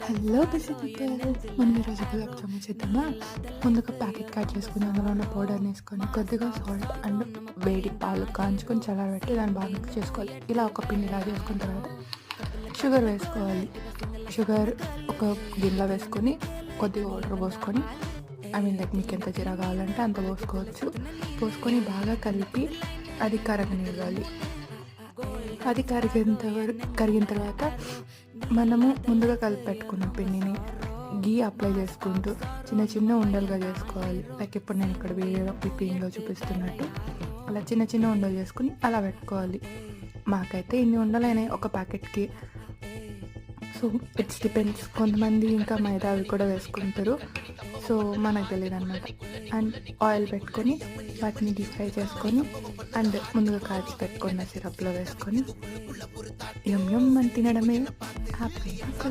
Hello busy people, మనం ఈరోజు గులాబ్ జామున్ చేద్దామా. ముందుగా ప్యాకెట్ కట్ చేసుకుని అందులో ఉన్న పౌడర్ని వేసుకొని కొద్దిగా సాల్ట్ అండ్ వేడి పాలు కాంచుకొని చల్లారబెట్టి దాన్ని బాగా మిక్స్ చేసుకోవాలి. ఇలా ఒక పిండిలా చేసుకున్న తర్వాత షుగర్ వేసుకోవాలి. షుగర్ ఒక గిన్నెలో వేసుకొని కొద్దిగా వాటర్ పోసుకొని లైక్ మీకు ఎంత జీరా కావాలంటే అంత పోసుకోవచ్చు. పోసుకొని బాగా కలిపి అది కరగనివ్వాలి. అది కరిగిన తర్వాత మనము ముందుగా కలిపి పెట్టుకున్న పిండిని గీ అప్లై చేసుకుంటూ చిన్న చిన్న ఉండలుగా చేసుకోవాలి. లైక్ ఇప్పుడు నేను ఇక్కడ వీడియోలో పిండిలో చూపిస్తున్నట్టు అలా చిన్న చిన్న ఉండలు చేసుకుని అలా పెట్టుకోవాలి. మాకైతే ఇన్ని ఉండలైనాయి ఒక ప్యాకెట్కి. సో ఇట్స్ డిపెండ్స్, కొంతమంది ఇంకా మైదా అవి కూడా వేసుకుంటారు. సో మనకు తెలియదు అన్నమాట. అండ్ ఆయిల్ పెట్టుకొని వాటిని డీప్ ఫ్రై చేసుకొని అండ్ ముందుగా కాచి పెట్టుకున్న సిరప్లో వేసుకొని యమ్ యమ్ అని తినడమే హ్యాపీ.